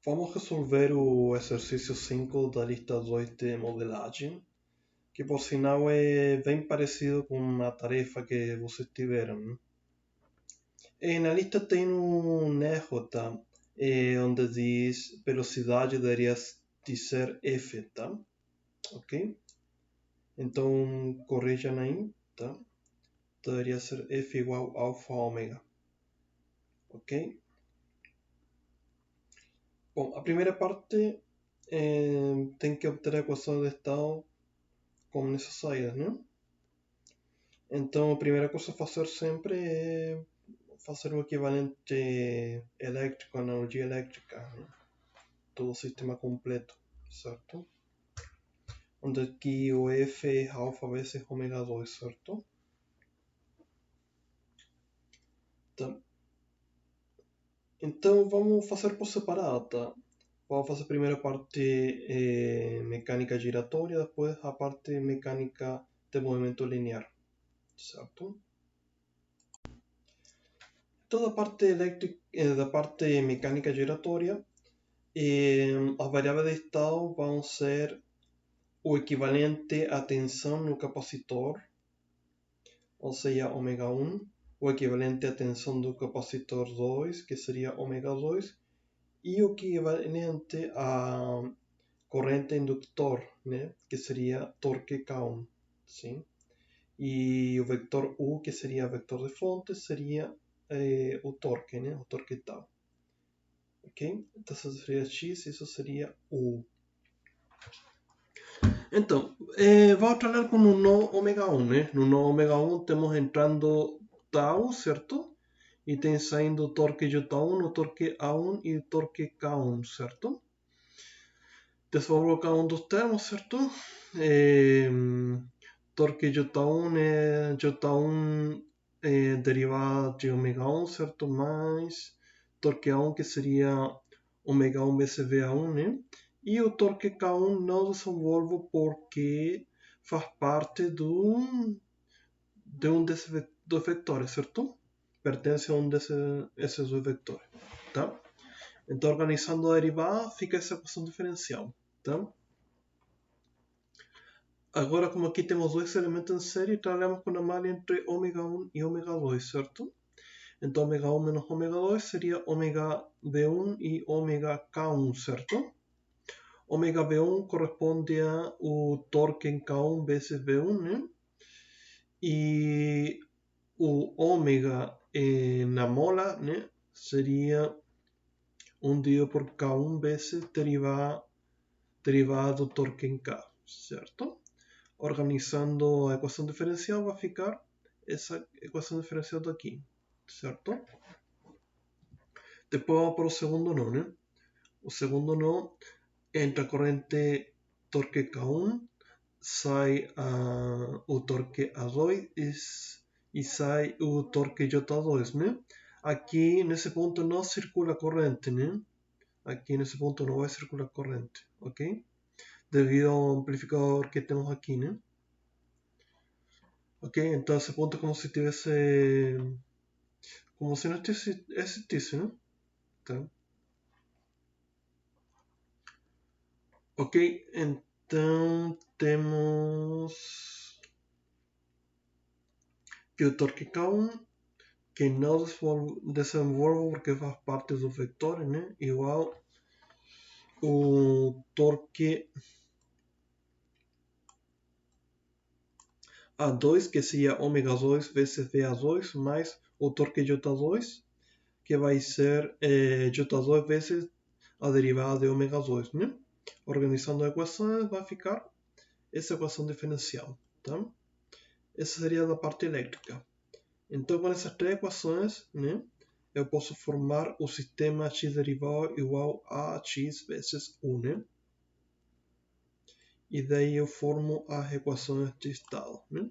Vamos resolver o exercício 5 da lista 2 de modelagem, que por sinal é bem parecido com uma tarefa que vocês tiveram. Na lista tem um erro, tá? Onde diz velocidade deveria dizer f, tá? Ok? Então corrijam aí, tá? Deveria ser f igual a alfa ômega. Ok? Bom, a primeira parte tem que obter a equação de estado como necessárias, né? Então a primeira coisa a fazer sempre é fazer o equivalente elétrico, analogia elétrica, né? Todo o sistema completo, certo? Onde aqui o F é alfa vezes ômega 2, certo? Então vamos fazer por separado, tá? Vamos fazer primeiro a parte mecânica giratória, depois a parte mecânica de movimento linear, certo? Toda a parte elétrica, da parte mecânica giratória, as variáveis de estado vão ser o equivalente à tensão no capacitor, ou seja, ômega 1, o equivalente à tensão do capacitor 2, que seria ômega 2, e o equivalente à corrente indutor, né, que seria torque K1. Sim? E o vetor U, que seria vetor de fonte, seria o torque, né, o torque tal. Ok? Então isso seria X e isso seria U. Então, vamos trabalhar com o nó ômega 1, né? No nó ômega 1 temos entrando tau, certo? E tem saindo o torque J1, o torque A1 e o torque K1, certo? Desenvolvo cada um dos termos, certo? Torque J1 é J1 derivado de ômega 1, certo? Mais torque A1, que seria ômega 1 vezes VA1, né? E o torque K1 não desenvolvo porque faz parte de um desses dois vetores, certo? Pertence a um desses dois vetores, tá? Então, organizando a derivada, fica essa equação diferencial, tá? Agora, como aqui temos dois elementos em série, trabalhamos com a malha entre ômega 1 e ômega 2, certo? Então, ômega 1 menos ômega 2 seria ômega V1 e ômega K1, certo? Ômega V1 corresponde ao torque em K1 vezes V1, né? E o ômega na mola, né? Seria 1 dividido por K1 vezes derivado do torque em K, certo? Organizando a equação diferencial vai ficar essa equação diferencial daqui, certo? Depois vamos para o segundo nó, né? O segundo nó, entra a corrente torque K1, sai o torque A2 e sai o torque J2, né? Aqui nesse ponto não circula corrente, né? Aqui nesse ponto não vai circular corrente, ok? Devido ao amplificador que temos aqui, né? Ok, então esse ponto é como se tivesse. Como se não existisse, né? Tá. Ok, então temos que o torque K1, que não desenvolve porque faz parte dos vetores, né? Igual o torque A2, que seria ômega 2 vezes VA2, mais o torque J2, que vai ser J2 vezes a derivada de ômega 2, né? Organizando a equação vai ficar essa equação diferencial, tá? Essa seria da parte elétrica. Então, com essas três equações, né, eu posso formar o sistema x derivado igual a x vezes 1, né? E daí eu formo as equações de estado, né?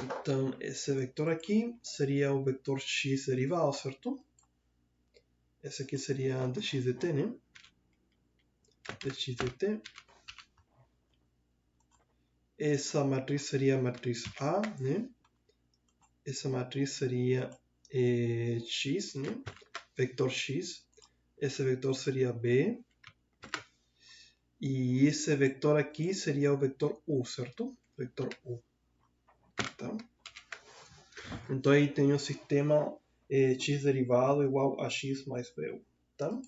Então, esse vetor aqui seria o vetor x derivado, certo? Esse aqui seria dx dt, né? Dx dt. Essa matriz seria a matriz A, né? Essa matriz seria x, né? Vector x. esse vector seria B, e esse vector aqui seria o vector U, certo? Vector U. Tá? Então aí tem o sistema x derivado igual a x mais bu. Tá?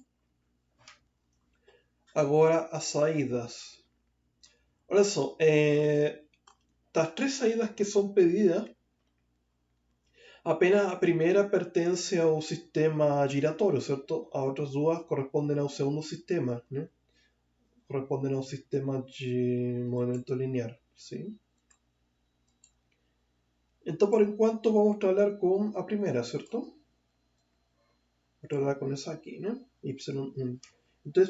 Agora as saídas. Olha só, das três saídas que são pedidas, apenas a primeira pertence ao sistema giratório, certo? As outras duas correspondem ao segundo sistema, né? Correspondem ao sistema de movimento linear, sim? Então, por enquanto, vamos trabalhar com a primeira, certo? Vou trabalhar com essa aqui, né? Y1. Então,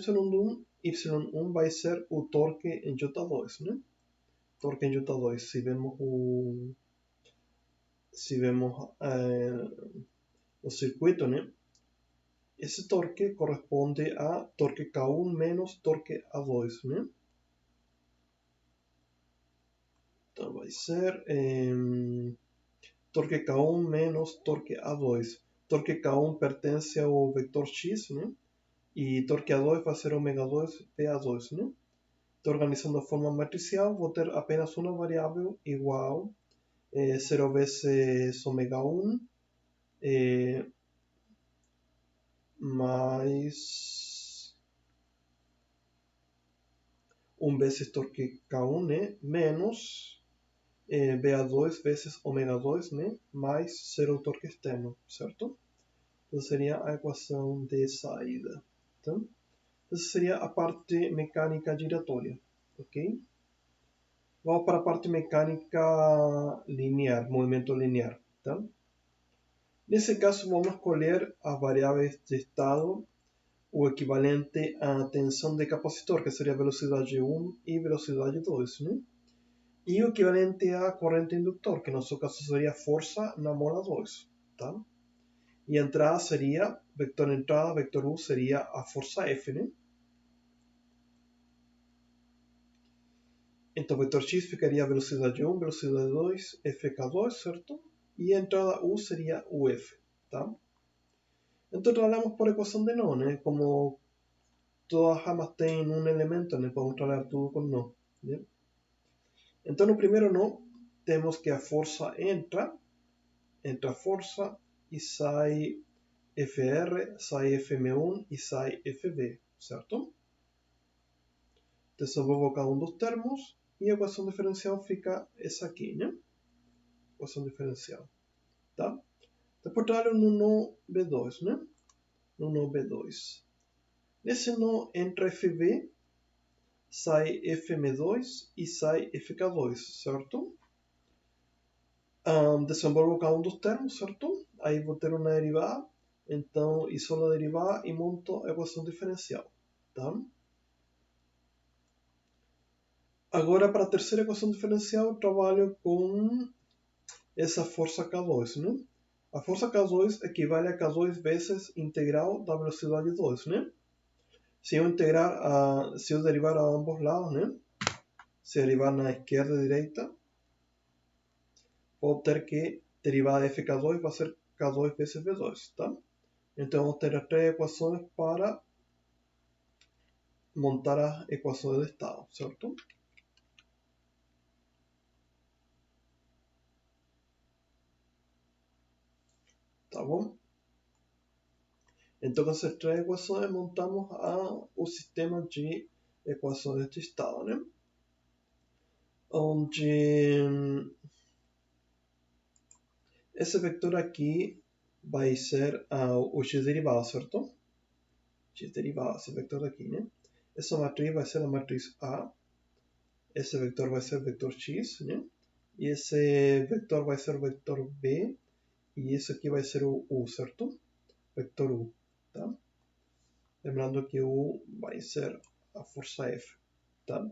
Y1 vai ser o torque em J2, né? Torque em J2, se vemos o circuito, né? Esse torque corresponde a torque K1 menos torque A2, né? Então vai ser torque K1 menos torque A2. Torque K1 pertence ao vector X, né? E torque A2 vai ser ômega 2 PA2, né? Então, organizando de forma matricial, vou ter apenas uma variável igual 0 vezes ômega 1 mais 1 vezes torque K1, né? Menos BA2 vezes ômega 2, né? Mais 0 torque externo, certo? Então seria a equação de saída. Então, essa seria a parte mecânica giratória, ok? Vamos para a parte mecânica linear, movimento linear, tá? Nesse caso, vamos escolher as variáveis de estado, o equivalente à tensão de capacitor, que seria velocidade 1 e velocidade 2, né? E o equivalente à corrente indutor, que no nosso caso seria força na mola 2, tá? E a entrada seria, vector entrada, vector U seria a força F, né? Então, vector X ficaria velocidade 1, velocidade 2, FK2, certo? E a entrada U seria UF, tá? Então, trabalhamos por equação de nó, né? Como todas as ramas têm um elemento, né? Podemos trabalhar tudo com nó, né? Então, no primeiro nó, temos que a força entra a força e sai FR, sai FM1 e sai FB, certo? Desenvolvo cada um dos termos e a equação diferencial fica essa aqui, né? Equação diferencial, tá? Depois trabalho no nó B2, né? No nó B2. Nesse nó entra FB, sai FM2 e sai FK2, certo? Desenvolvo cada um dos termos, certo? Aí vou ter uma derivada, então isolo a derivada e monto a equação diferencial, tá? Agora, para a terceira equação diferencial, eu trabalho com essa força K2, né? A força K2 equivale a K2 vezes integral da velocidade 2, né? Se eu derivar a ambos lados, né? Se derivar na esquerda e direita, vou ter que derivada de FK2 vai ser K2 vezes V2, tá? Então, vamos ter as três equações para montar as equações de estado, certo? Tá bom? Então, com essas três equações, montamos o sistema de equações de estado, né? Onde esse vector aqui vai ser o x derivado, certo? X derivado, esse vector aqui, né? Essa matriz vai ser a matriz A. Esse vector vai ser o vector x, né? E esse vector vai ser o vector B. E esse aqui vai ser o U, certo? Vector U, tá? Lembrando que o U vai ser a força F, tá?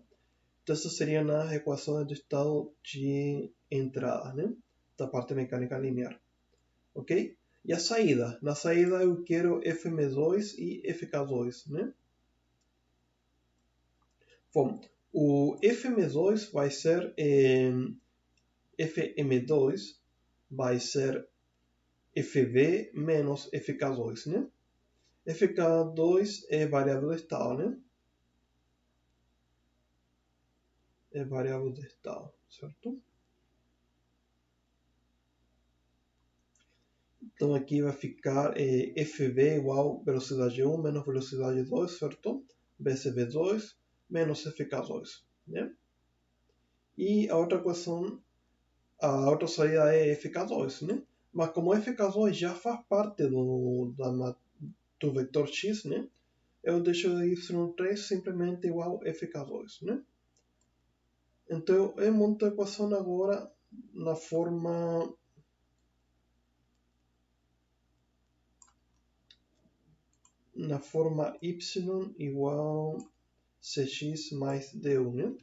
Então, essas seriam as equações de estado de entrada, né? Da parte mecânica linear. Ok? E a saída? Na saída eu quero FM2 e FK2, né? Bom, o FM2 vai ser FM2 vai ser FB menos FK2, né? fk2 é variável de estado, né? É variável de estado, certo? Então aqui vai ficar fv igual velocidade 1 menos velocidade 2, certo? Vezes v2 menos fk2, né? E a outra equação, a outra saída é fk2, né? Mas como fk2 já faz parte do vetor x, né? Eu deixo y3 simplesmente igual a fk2, né? Então eu monto a equação agora na forma y igual cx mais du, né?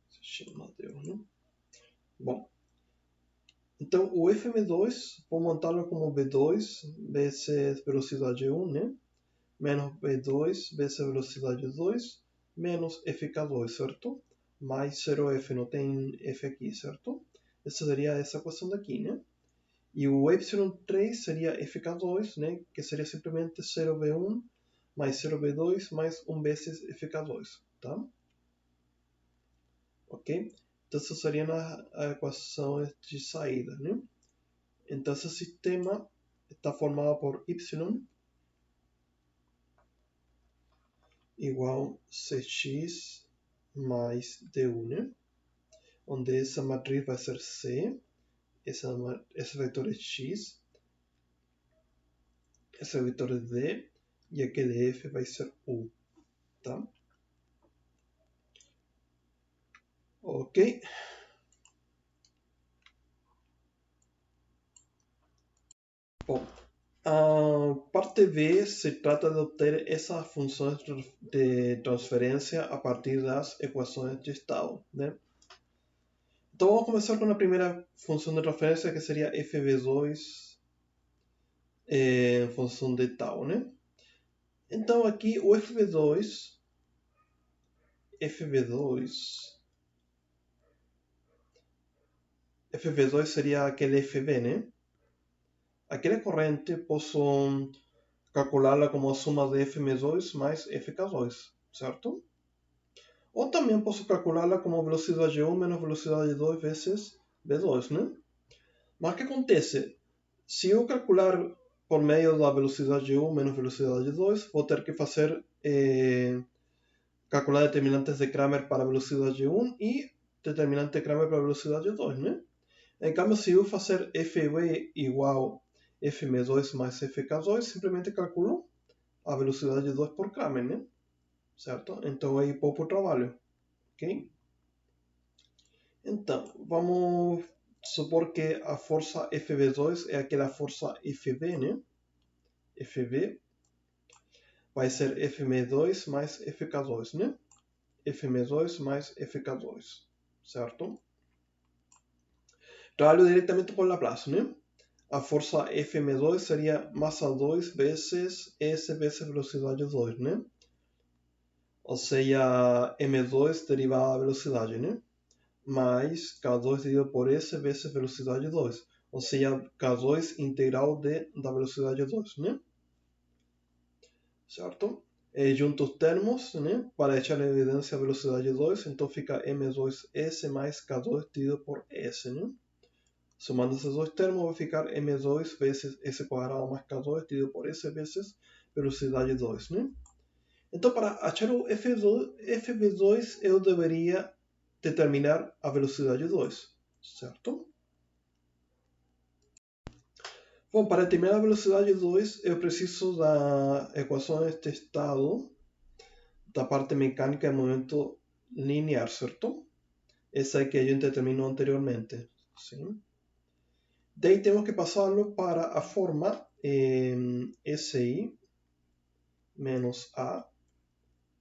Cx mais du, né? Bom, então o fm2, vou montá-lo como v2 vezes velocidade 1, né? Menos v2 vezes velocidade 2 menos fk2, certo? Mais 0f, não tem f aqui, certo? Essa seria essa equação daqui, né? E o y3 seria fk2, né? Que seria simplesmente 0v1 mais 0v2 mais 1 vezes fk2, tá? Ok? Então essa seria a equação de saída, né? Então esse sistema está formado por y igual cx mais du, né? Onde essa matriz vai ser C, esse vetor é x, esse vetor é D, e aquele f vai ser u, tá? Ok. Bom, a parte B se trata de obter essas funções de transferência a partir das equações de estado, né? Então vamos começar com a primeira função de transferência, que seria fv2 em função de tal, né? Então aqui o fv2 seria aquele fv, né? Aquela corrente posso calculá-la como a suma de fm2 mais fk2, certo? Ou também posso calculá-la como velocidade 1 menos velocidade 2 vezes v2, né? Mas o que acontece? Se eu calcular por meio da velocidade 1 menos velocidade 2, vou ter que fazer calcular determinantes de Kramer para a velocidade 1 e determinante de Kramer para a velocidade 2, né? Em cambio, se eu fazer fv igual fm2 mais fk2, simplesmente calculo a velocidade 2 por Kramer, né? Certo? Então aí pouco trabalho, ok? Então, vamos supor que a força fv2 é aquela força fv, né? fv vai ser fm2 mais fk2, né? fm2 mais fk2, certo? Trabalho diretamente com Laplace, né? A força fm2 seria massa 2 vezes s vezes velocidade 2, né? Ou seja, m2 derivada da velocidade, né? Mais k2 dividido por s vezes velocidade 2. Ou seja, k2 integral da velocidade 2, né? Certo? Junto os termos, né? Para deixar em evidência a velocidade 2, então fica m2s mais k2 dividido por s, né? Somando esses dois termos vai ficar m2 vezes s quadrado mais k2 dividido por s vezes velocidade 2, né? Então, para achar o fv2 eu deveria determinar a velocidade 2, certo? Bom, para determinar a velocidade 2, eu preciso da equação deste estado da parte mecânica de momento linear, certo? Essa é que a gente determinou anteriormente, sim? Daí temos que passá-lo para a forma SI menos A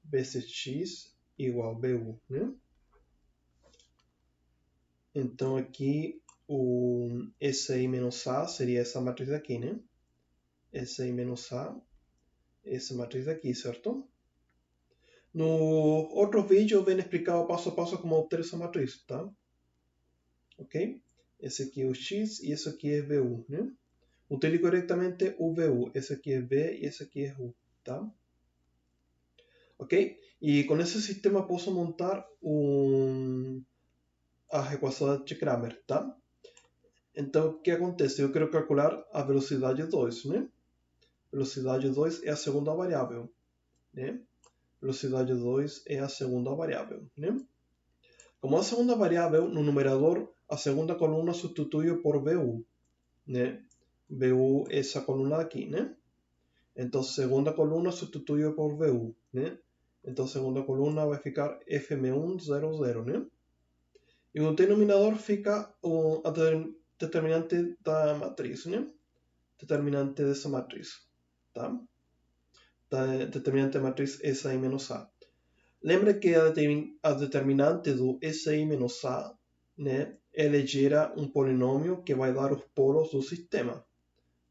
vezes X igual BU, né? Então aqui o SI menos A seria essa matriz aqui, né? SI menos A, essa matriz aqui, certo? Nos outros vídeos vem explicado passo a passo como obter essa matriz, tá? Ok? Esse aqui é o X e esse aqui é VU, né? Utilize corretamente o VU. Esse aqui é V e esse aqui é U, tá? Ok? E com esse sistema posso montar a equação de Cramer, tá? Então, o que acontece? Eu quero calcular a velocidade 2, né? Velocidade 2 é a segunda variável, né? Velocidade 2 é a segunda variável, né? Como a segunda variável, no numerador, a segunda coluna substituyo por VU, né? VU é essa coluna aqui, né? Então, segunda coluna substituyo por VU, né? Então, segunda coluna vai ficar FM100, né? E no denominador fica a determinante da matriz, né? Determinante dessa matriz, tá? Da determinante da matriz SI menos A. Lembra que a determinante do SI menos A, né? Ele gera um polinômio que vai dar os polos do sistema,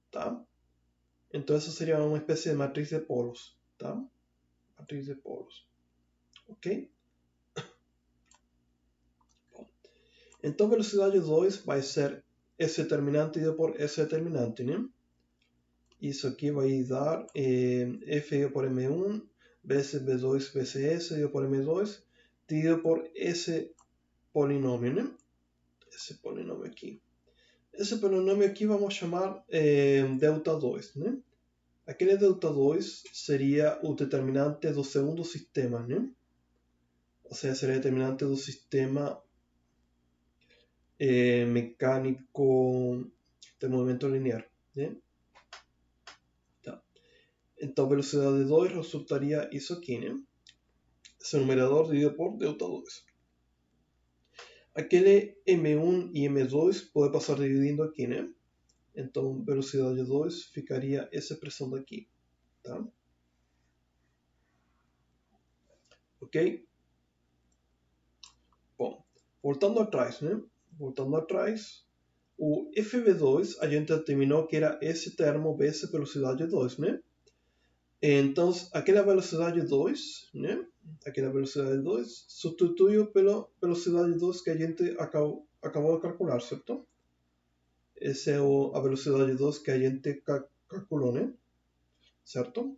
tá? Então, essa seria uma espécie de matriz de polos, tá? Matriz de polos, ok? Bom, então, velocidade 2 vai ser esse determinante dividido por esse determinante, né? Isso aqui vai dar F por M1 vezes B2 vezes S dividido por M2 dividido por esse polinômio, né? Esse polinômio aqui. Esse polinômio aqui vamos chamar delta 2, né? Aquele delta 2 seria o determinante do segundo sistema, né? Ou seja, seria o determinante do sistema mecânico de movimento linear, né? Tá. Então, velocidade 2 resultaria isso aqui, né? Esse numerador dividido por delta 2. Aquele M1 e M2 pode passar dividindo aqui, né? Então, velocidade 2 ficaria essa expressão daqui, tá? Ok? Bom, voltando atrás, né? Voltando atrás, o FV2 a gente determinou que era esse termo vezes velocidade 2, né? Então, aquela velocidade 2, né? Aquela velocidade 2 substituiu pela velocidade 2 que a gente acabou de calcular, certo? Essa é a velocidade 2 que a gente calculou, né? Certo?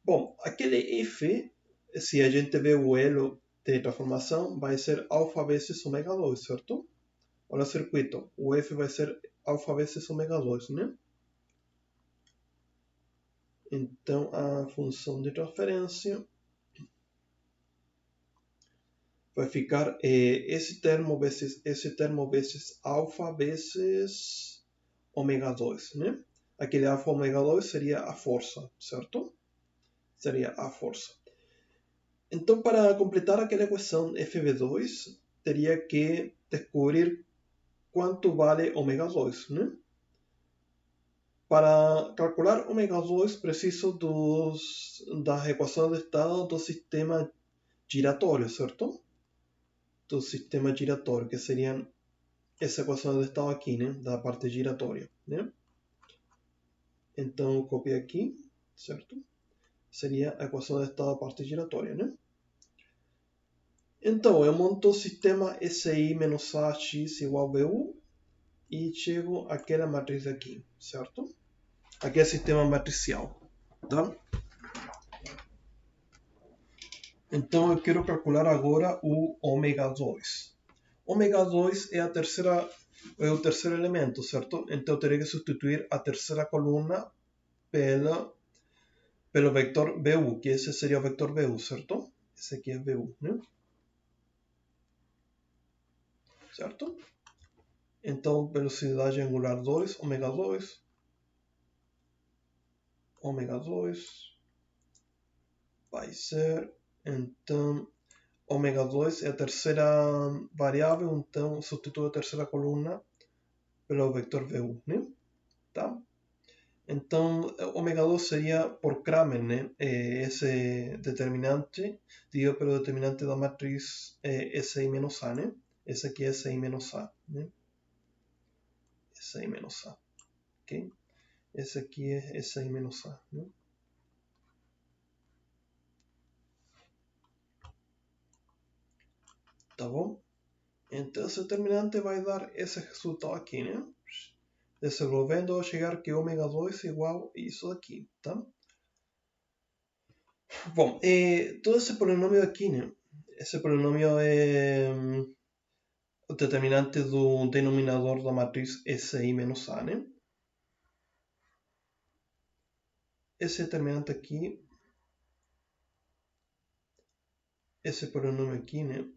Bom, aquele F, se a gente vê o elo de transformação, vai ser alfa vezes ômega 2, certo? Olha o circuito. O F vai ser alfa vezes ômega 2, né? Então, a função de transferência vai ficar esse termo vezes alfa vezes ômega 2, né? Aquele alfa ômega 2 seria a força, certo? Seria a força. Então, para completar aquela equação FV2, teria que descobrir quanto vale ômega 2, né? Para calcular ômega 2, preciso das equações de estado do sistema giratório, certo? Do sistema giratório, que seriam essa equação de estado aqui, né? Da parte giratória, né? Então, copiei aqui, certo? Seria a equação de estado da parte giratória, né? Então, eu monto o sistema SI menos AX igual a BU e chego àquela matriz aqui, certo? Aqui é o sistema matricial, tá? Então, eu quero calcular agora o ômega 2. Ômega 2 é o terceiro elemento, certo? Então, eu terei que substituir a terceira coluna pelo vector BU, que esse seria o vector BU, certo? Esse aqui é BU, né? Certo? Então, velocidade angular 2, ômega 2, ômega 2 vai ser, então, ômega 2 é a terceira variável, então substituo a terceira coluna pelo vector VU, né? Tá? Então, ômega 2 seria por Kramer, né? Esse determinante dividido pelo determinante da matriz SI menos A, né? Esse aqui é SI menos A, né? SI menos A, ok? Esse aqui é SI menos A, né? Tá bom? Então esse determinante vai dar esse resultado aqui, né? Desenvolvendo ao chegar que ômega 2 é igual a isso aqui, tá? Bom, todo esse polinômio aqui, né? Esse polinômio é o determinante do denominador da matriz SI menos A, né? Esse determinante aqui, esse polinômio aqui, né?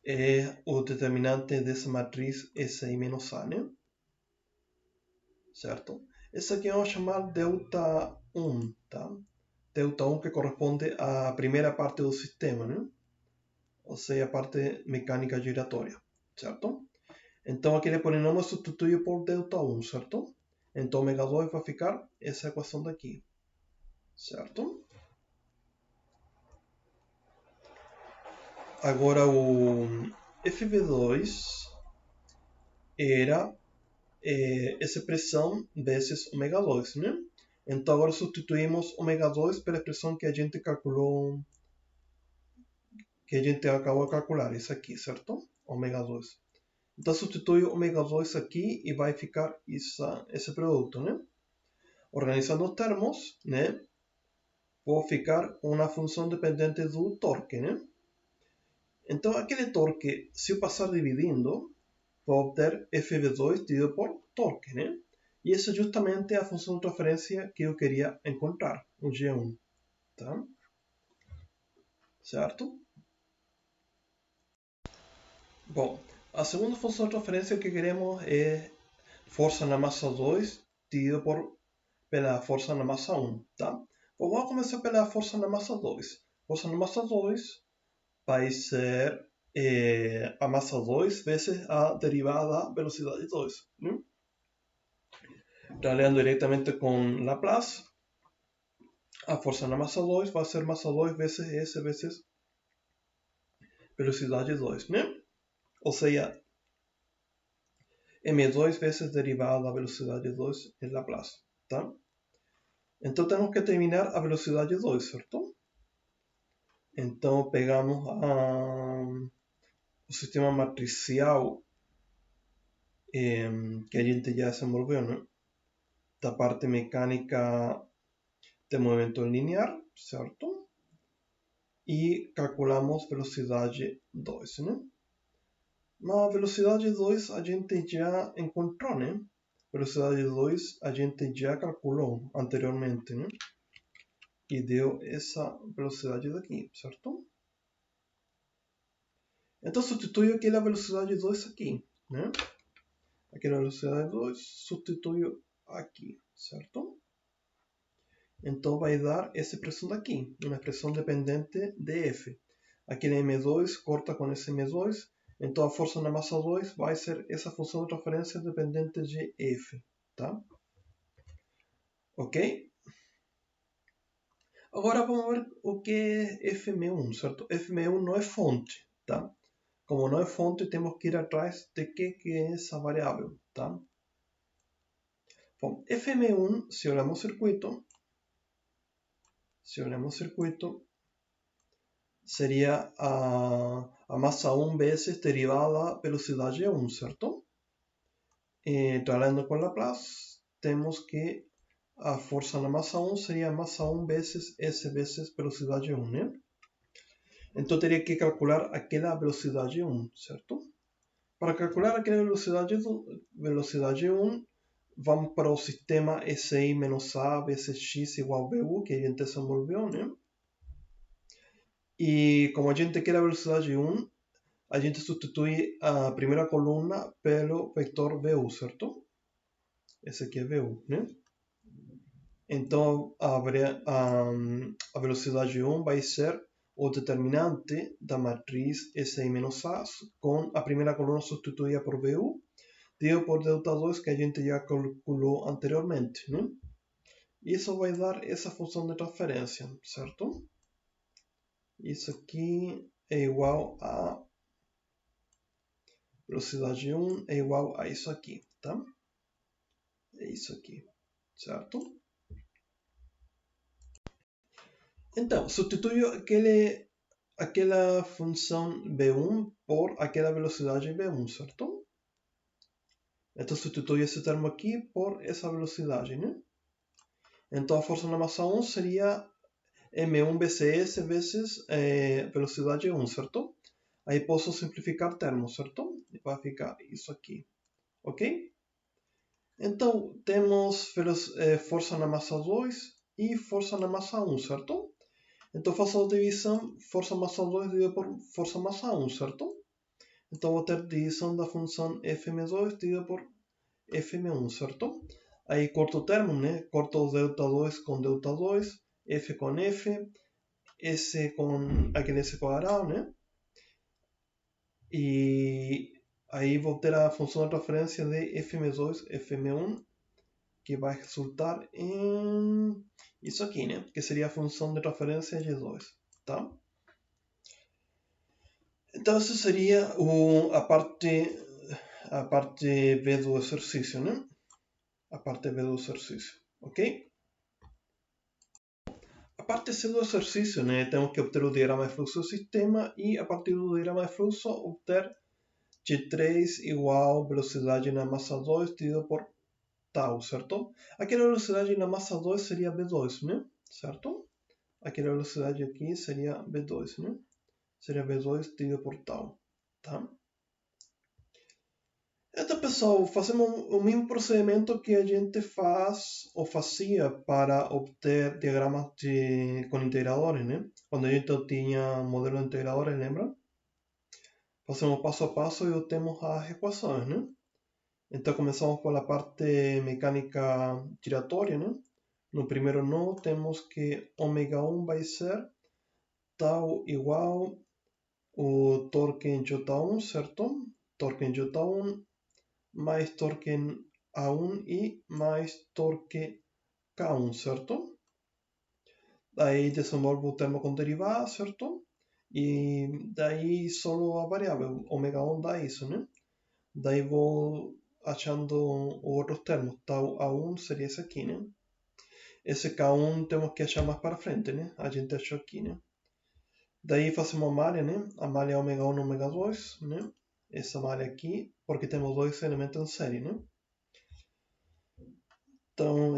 É o determinante dessa matriz SI menos A, né? Certo? Esse aqui vamos chamar delta 1, tá? Delta 1 que corresponde à primeira parte do sistema, né? Ou seja, a parte mecânica giratória, certo? Então aquele polinômio substitui por delta 1, certo? Então ômega 2 vai ficar essa equação daqui, certo? Agora o FV2 era essa expressão vezes ômega 2, né? Então agora substituímos ômega 2 pela expressão que a gente calculou, que a gente acabou de calcular, isso aqui, certo? Ômega 2. Então substitui o ômega 2 aqui e vai ficar esse produto, né? Organizando os termos, né? Vou ficar uma função dependente do torque, né? Então aquele torque, se eu passar dividindo, vou obter FV2 dividido por torque, né? E essa é justamente a função de transferência que eu queria encontrar, o G1, tá? Certo? Bom, a segunda função de transferência que queremos é força na massa 2 dividido pela força na massa 1, tá? Bom, vamos começar pela força na massa 2. Força na massa 2 vai ser a massa 2 vezes a derivada da velocidade 2, né? Trabalhando diretamente com Laplace, a força na massa 2 vai ser massa 2 vezes S vezes velocidade 2, né? Ou seja, m2 vezes derivada da velocidade 2 em Laplace, tá? Então temos que determinar a velocidade 2, certo? Então pegamos o sistema matricial que a gente já desenvolveu, né? Da parte mecânica de movimento linear, certo? E calculamos velocidade 2, né? Na velocidade 2 a gente já encontrou, né? Velocidade 2 a gente já calculou anteriormente, né? E deu essa velocidade daqui, certo? Então substituo aquela velocidade 2 aqui, né? Aquela velocidade 2 substituo aqui, certo? Então vai dar essa expressão daqui, uma expressão dependente de F. Aquele M2 corta com esse M2, então a força na massa 2 vai ser essa função de transferência dependente de F, tá? Ok? Agora vamos ver o que é Fm1, certo? Fm1 não é fonte, tá? Como não é fonte, temos que ir atrás de que é essa variável, tá? Bom, Fm1, se olhamos o circuito, seria a massa 1 vezes derivada da velocidade 1, certo? Trabalhando com Laplace, temos que a força na massa 1 seria massa 1 vezes S vezes velocidade 1, né? Então teria que calcular aquela velocidade 1, certo? Para calcular aquela velocidade 1, vamos para o sistema SI menos A vezes X igual a BU, que a gente desenvolveu, né? E como a gente quer a velocidade 1, a gente substitui a primeira coluna pelo vector VU, certo? Esse aqui é VU, né? Então a velocidade 1 vai ser o determinante da matriz SI-A com a primeira coluna substituída por VU, dividido por delta 2 que a gente já calculou anteriormente, né? Isso vai dar essa função de transferência, certo? Isso aqui é igual a velocidade 1 é igual a isso aqui, tá? É isso aqui, certo? Então, substituyo aquele aquela função B1 por aquela velocidade B1, certo? Então substitui esse termo aqui por essa velocidade, né? Então a força na massa 1 seria M1 BCS vezes velocidade 1, certo? Aí posso simplificar termos, certo? E vai ficar isso aqui, ok? Então temos força na massa 2 e força na massa 1, certo? Então faço a divisão força massa 2 dividido por força massa 1, certo? Então vou ter divisão da função Fm2 dividido por Fm1, certo? Aí corto o termo, né? Corto delta 2 com delta 2, F com F, S com aquele S quadrado, né? E aí vou ter a função de referência de Fm2, Fm1, que vai resultar em isso aqui, né? Que seria a função de referência G2, tá? Então essa seria a parte B do exercício, né? A parte B do exercício, ok? A parte C do exercício, né? Temos que obter o diagrama de fluxo do sistema e a partir do diagrama de fluxo obter G3 igual velocidade na massa 2 dividido por tau, certo? Aquela velocidade na massa 2 seria B2, né? Certo? Aquela velocidade aqui seria B2, né? Seria B2 dividido por tau, tá? Então, pessoal, fazemos o mesmo procedimento que a gente faz ou fazia para obter diagramas com integradores, né? Quando a gente tinha modelo de integradores, lembra? Fazemos passo a passo e obtemos as equações, né? Então começamos por la parte mecánica giratória, né? No primeiro nó temos que ômega 1 vai ser tau igual o torque em J1, certo? Torque em J1 mais torque em A1 e mais torque K1, certo? Daí desenvolvo o termo com derivada, certo? E daí solo a variável, ômega 1 dá isso, né? Daí vou achando outros termos. Tau A1 seria esse aqui, né? Esse K1 temos que achar mais para frente, né? A gente achou aqui, né? Daí fazemos a malha, né? A malha ômega 1 ômega 2, né? Essa malha aqui, porque temos dois elementos em série, né? Então,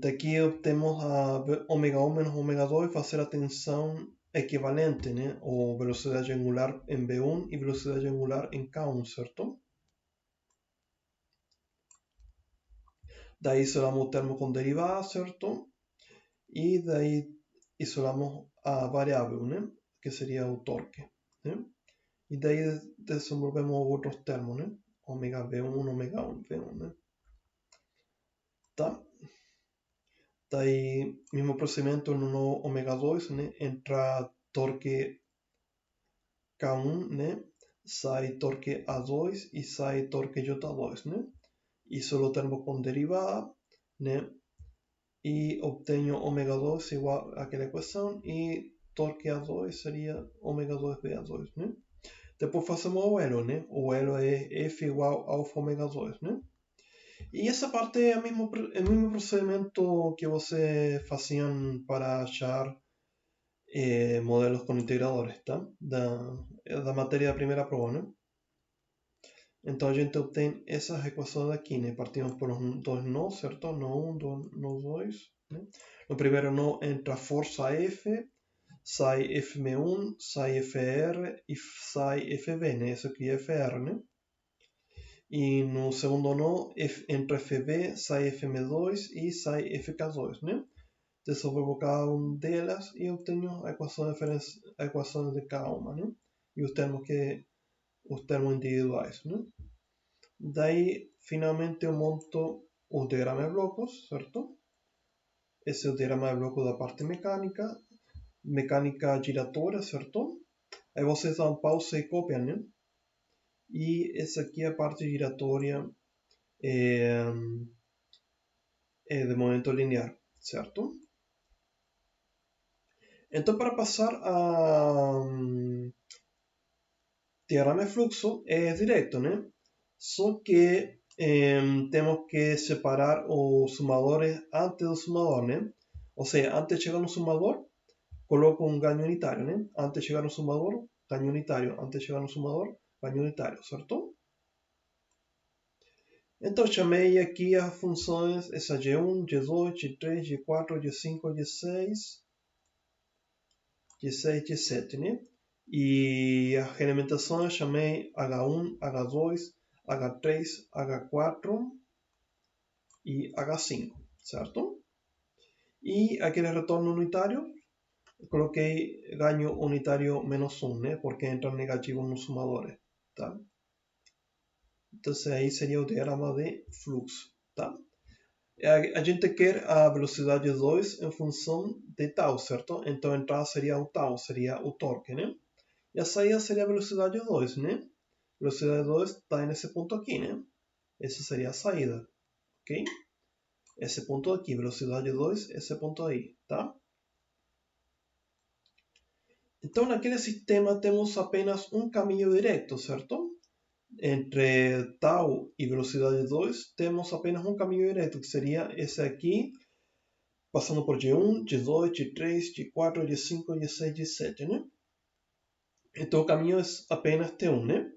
daqui obtemos a ômega 1 menos ômega 2 vai ser a tensão equivalente, né? Ou velocidade angular em B1 e velocidade angular em K1, certo? Daí isolamos o termo com derivada, certo? E daí isolamos a variável, né? Que seria o torque, né? E daí desenvolvemos outros termos, né? Ômega V1, ômega 1, V1, né? Tá? Daí, mesmo procedimento no ômega 2, né? Entra torque K1, né? Sai torque A2 e sai torque J2, né? Isolo o termo com derivada, né? E obtenho ômega 2 igual àquela equação e torque A2 seria ômega 2 BA2, né? Depois fazemos o elo, né? O elo é F igual a alfa ômega 2, né? E essa parte é o mesmo procedimento que você faziam para achar modelos com integradores, tá? Da matéria da primeira prova, né? Então a gente obtém essas equações aqui, né? Partimos por os dois nós, certo? No 1, no 2, né? No primeiro nó entra força F, sai Fm1, sai Fr e sai Fv, né? Isso aqui é Fr, né? E no segundo nó entra Fb, sai Fm2 e sai Fk2, né? Desenvolvo cada uma delas e obtenho a equação de cada uma, né? E os termos individuais, né? Daí, finalmente, eu monto o diagrama de blocos, certo? Esse é o diagrama de blocos da parte mecânica giratória, certo? Aí vocês dão pausa e copiam, né? E essa aqui é a parte giratória de momento linear, certo? Então, para passar a diagrama de fluxo é direto, né? Só que temos que separar os sumadores antes do sumador, né? Ou seja, antes de chegar no sumador, coloco um ganho unitário, né? Antes de chegar no sumador, ganho unitário. Antes de chegar no sumador, ganho unitário, certo? Então, chamei aqui as funções, essa G1, G2, G3, G4, G5, G6, G6, G7, né? E as elementações chamei H1, H2, H3, H4 e H5, certo? E aquele retorno unitário, coloquei ganho unitário menos 1, né? Porque entra negativo nos sumadores, tá? Entonces aí seria o diagrama de fluxo, tá? A gente quer a velocidade 2 em função de tau, certo? Então a entrada seria o tau, seria o torque, né? E a saída seria a velocidade 2, né? Velocidade 2 está nesse ponto aqui, né? Essa seria a saída, ok? Esse ponto aqui, velocidade 2, esse ponto aí, tá? Então naquele sistema temos apenas um caminho direto, certo? Entre tau e velocidade 2 temos apenas um caminho direto, que seria esse aqui, passando por G1, G2, G3, G4, G5, G6, G7, né? Então o caminho é apenas T1, né?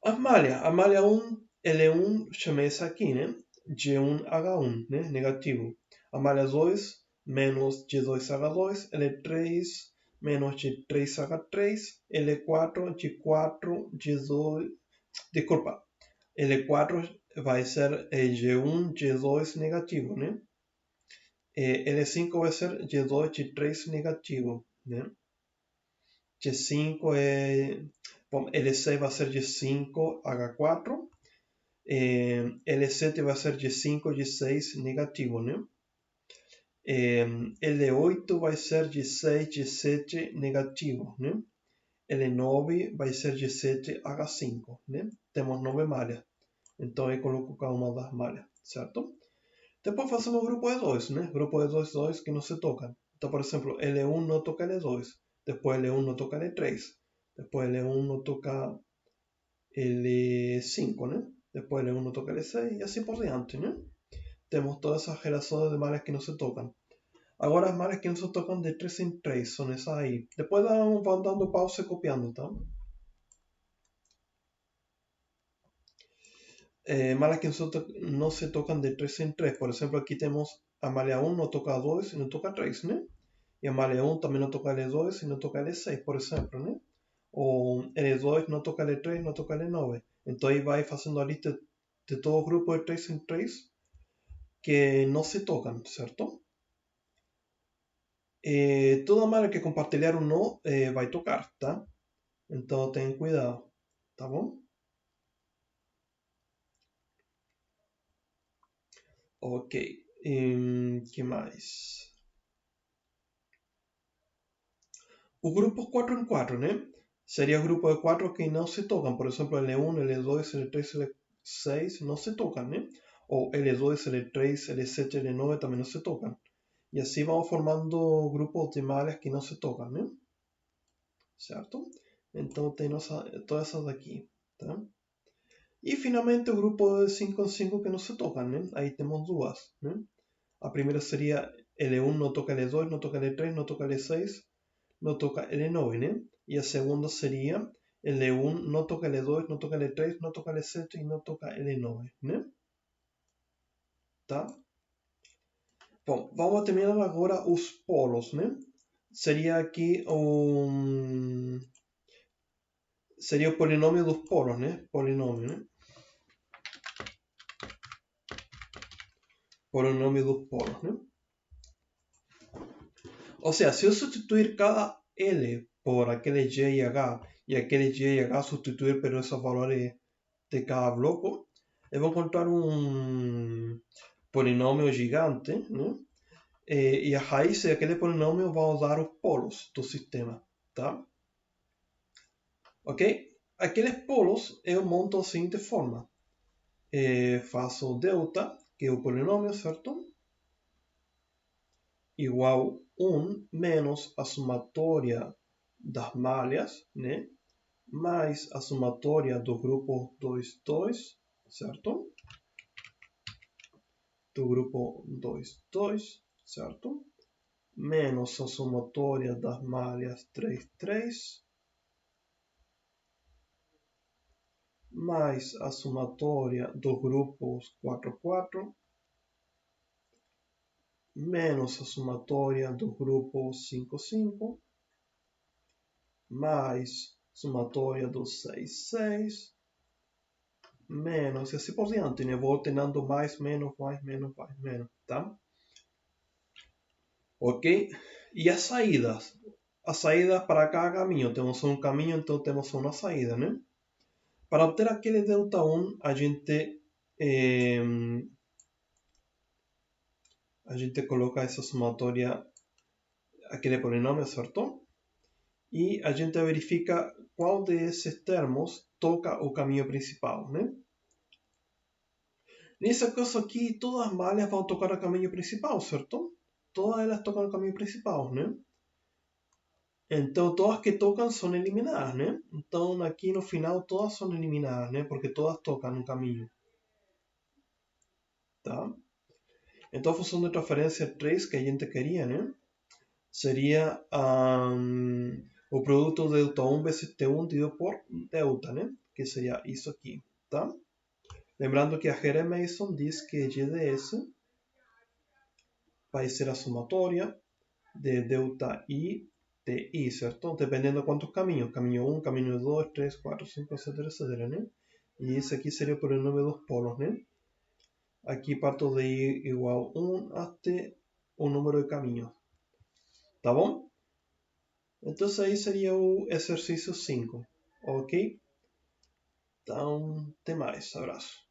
A malha 1, L1, chamei essa aqui, né? G1H1, né? Negativo. A malha 2, menos G2H2, L3, menos G3H3, L4, G4, G2... Desculpa, L4 vai ser G1, G2 negativo, né? L5 vai ser G2, G3 negativo, né? G5 é... Bom, L6 vai ser G5, H4. L7 vai ser G5, G6 negativo, né? L8 vai ser G6, G7 negativo, né? L9 vai ser G7, H5, né? Temos 9 malhas. Então eu coloco cada uma das malhas, certo? Depois fazemos o grupo de 2, né? Grupo de 2, 2 que não se tocam. Então, por exemplo, L1 não toca L2. Depois L1 não toca L3. Depois L1 não toca L5, né? Depois L1 não toca L6 e assim por diante, né? Temos todas essas relações de malhas que não se tocam. Agora as malhas que não se tocam de 3 em 3 são essas aí. Depois vão dando pausa e copiando, tá? Malhas que não se tocan de 3 en 3. Por ejemplo, aquí tenemos a malha 1 no toca 2 y no toca 3, ¿no? Y a malha 1 también no toca L2 y no toca L6, por ejemplo, ¿no? O L2 no toca L3, no toca L9. Entonces va haciendo la lista de todos los grupos de 3 en 3 que no se tocan, ¿cierto? Toda malha que compartilhar un no va a tocar, ¿tá? Entonces ten cuidado, ¿tá bom? Ok, ¿qué más? Os grupos 4 em 4, né? Seria o grupo de 4 que não se tocam. Por exemplo, L1, L2, L3, L6 não se tocam, né? Ou L2, L3, L7, L9 também não se tocam. E assim vamos formando grupos de malhas que não se tocam, né? Certo? Então tem todas essas aqui, tá? E finalmente o grupo de 5 em 5 que não se tocam, né? Aí temos duas, né? A primeira seria L1 não toca L2, não toca L3, não toca L6, no toca L9, né? E a segunda seria L1 não toca L2, não toca L3, não toca L7 e não toca L9, né? Tá? Bom, vamos terminar agora os polos, né? Seria aqui seria o polinômio dos polos, né? Polinômio, né? Polinômio dos polos, né? Ou seja, se eu substituir cada L por aquele G e H e aquele G e H substituir por esses valores de cada bloco, eu vou encontrar um polinômio gigante, né? E a raiz daquele polinômio vai dar os polos do sistema, tá? Ok? Aqueles polos eu monto da seguinte forma. Faço delta, que é o polinômio, certo? Igual 1 menos a somatória das malhas, né? Mais a somatória do grupo 2, 2, certo? Do grupo 2, 2, certo? menos a somatória das malhas 3, 3, mais a somatória dos grupos 4, 4, menos a somatória dos grupos 5, 5, mais somatória dos 6, 6, menos, e assim por diante, né? Vou alternando mais, menos, menos, tá? Ok? E as saídas? As saídas para cada caminho. Temos um caminho, então temos uma saída, né? Para obter aquele Δ1, a gente coloca essa somatória, aquele polinômio, certo? E a gente verifica qual desses termos toca o caminho principal, né? Nesse caso aqui, todas as malhas vão tocar o caminho principal, certo? Todas elas tocam o caminho principal, né? Então, todas que tocam são eliminadas, né? Então, aqui no final, todas são eliminadas, né? Porque todas tocam no caminho, tá? Então, a função de transferência 3 que a gente queria, né? Seria o produto delta1 vezes T1 dividido por delta, né? Que seria isso aqui, tá? Lembrando que a Gerard-Mason diz que GDS vai ser a somatória de delta I TI, certo? Dependendo de quantos caminhos. Caminho 1, caminho 2, 3, 4, 5, etc, etc, né? E esse aqui seria o polinômio dos polos, né? Aqui parto de I igual 1 até o número de caminhos. Tá bom? Então aí seria o exercício 5, ok? Então, até mais. Abraço.